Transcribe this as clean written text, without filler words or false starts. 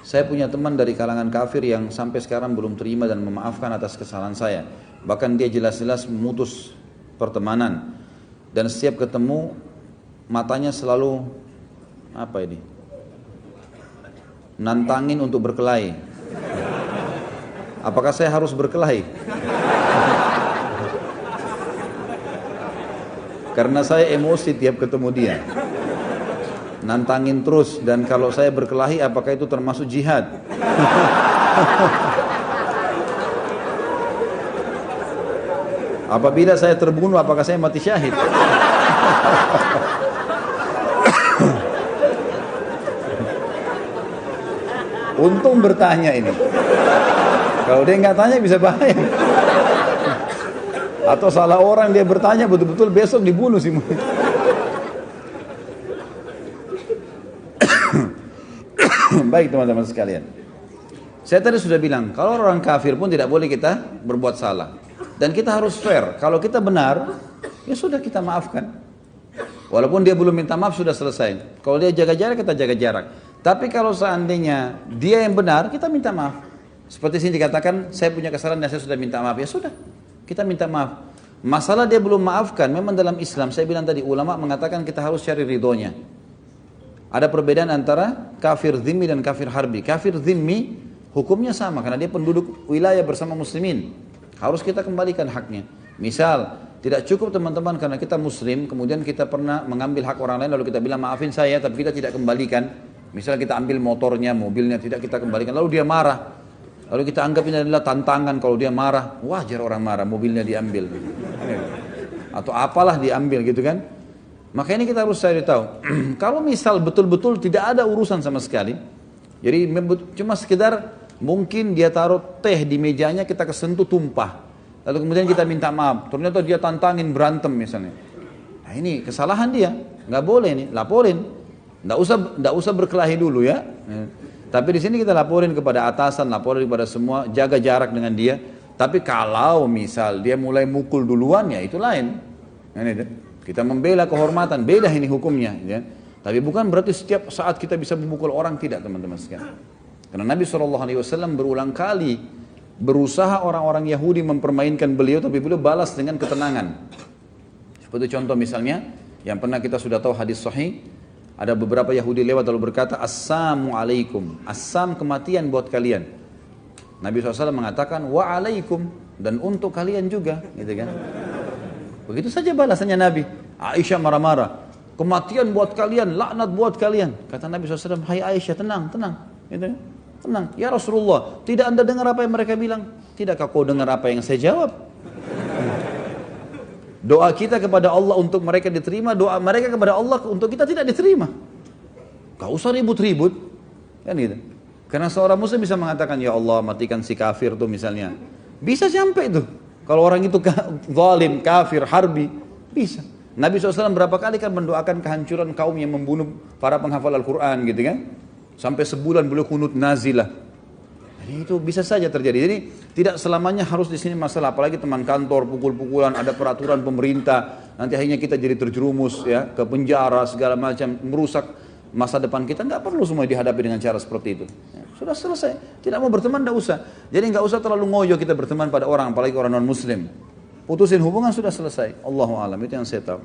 Saya punya teman dari kalangan kafir yang sampai sekarang belum terima dan memaafkan atas kesalahan saya. Bahkan dia jelas-jelas memutus pertemanan. Dan setiap ketemu matanya selalu apa ini? Nantangin untuk berkelahi. Apakah saya harus berkelahi? Karena saya emosi tiap ketemu dia. Nantangin terus, dan kalau saya berkelahi apakah itu termasuk jihad? Apabila saya terbunuh apakah saya mati syahid? Untung bertanya ini. Kalau dia nggak tanya bisa bahaya. Atau salah orang dia bertanya betul-betul besok dibunuh sih. Baik teman-teman sekalian, saya tadi sudah bilang kalau orang kafir pun tidak boleh kita berbuat salah, dan kita harus fair. Kalau kita benar, ya sudah kita maafkan. Walaupun dia belum minta maaf sudah selesai. Kalau dia jaga jarak kita jaga jarak. Tapi kalau seandainya dia yang benar, kita minta maaf. Seperti sini dikatakan saya punya kesalahan dan saya sudah minta maaf, ya sudah kita minta maaf. Masalah dia belum maafkan, memang dalam Islam saya bilang tadi ulama mengatakan kita harus cari ridhonya. Ada perbedaan antara kafir zimmi dan kafir harbi. Kafir zimmi hukumnya sama karena dia penduduk wilayah bersama muslimin. Harus kita kembalikan haknya. Misal, tidak cukup teman-teman karena kita muslim, kemudian kita pernah mengambil hak orang lain lalu kita bilang maafin saya tapi kita tidak kembalikan. Misal kita ambil motornya, mobilnya tidak kita kembalikan lalu dia marah. Lalu kita anggap ini adalah tantangan, kalau dia marah, wajar orang marah, mobilnya diambil. Atau apalah diambil gitu kan. Maka ini kita harus cari tahu. Kalau misal betul-betul tidak ada urusan sama sekali, jadi cuma sekedar mungkin dia taruh teh di mejanya kita kesentuh tumpah, lalu kemudian kita minta maaf, ternyata dia tantangin berantem misalnya. Nah ini kesalahan dia, nggak boleh nih, laporin. Nggak usah berkelahi dulu ya. Tapi di sini kita laporin kepada atasan, laporin kepada semua, jaga jarak dengan dia. Tapi kalau misal dia mulai mukul duluan ya itu lain. Kita membela kehormatan, beda ini hukumnya. Ya. Tapi bukan berarti setiap saat kita bisa memukul orang, tidak teman-teman sekalian. Karena Nabi SAW berulang kali berusaha orang-orang Yahudi mempermainkan beliau, tapi beliau balas dengan ketenangan. Seperti contoh misalnya, yang pernah kita sudah tahu hadis sahih, ada beberapa Yahudi lewat lalu berkata, Assalamualaikum, Assam kematian buat kalian. Nabi SAW mengatakan, Wa'alaikum, dan untuk kalian juga. Gitu kan? Begitu saja balasannya Nabi. Aisyah marah-marah. Kematian buat kalian, laknat buat kalian. Kata Nabi SAW, hai Aisyah, tenang. Gitu. Tenang. Ya Rasulullah, tidak anda dengar apa yang mereka bilang? Tidakkah kau dengar apa yang saya jawab? Doa kita kepada Allah untuk mereka diterima, doa mereka kepada Allah untuk kita tidak diterima. Gak usah ribut-ribut. Kan gitu. Karena seorang muslim bisa mengatakan, ya Allah matikan si kafir tuh misalnya. Bisa sampai itu. Kalau orang itu zalim, kafir, harbi, bisa. Nabi SAW berapa kali kan mendoakan kehancuran kaum yang membunuh para penghafal Al-Quran gitu kan. Sampai sebulan beliau kunut nazilah. Jadi itu bisa saja terjadi. Jadi tidak selamanya harus di sini masalah. Apalagi teman kantor, pukul-pukulan, ada peraturan pemerintah. Nanti akhirnya kita jadi terjerumus ya ke penjara, segala macam, merusak masa depan kita. Nggak perlu semua dihadapi dengan cara seperti itu. Ya, sudah selesai. Tidak mau berteman, nggak usah. Jadi nggak usah terlalu ngoyo kita berteman pada orang, apalagi orang non-muslim. Putusin hubungan sudah selesai. Allahu a'lam, itu yang saya tahu.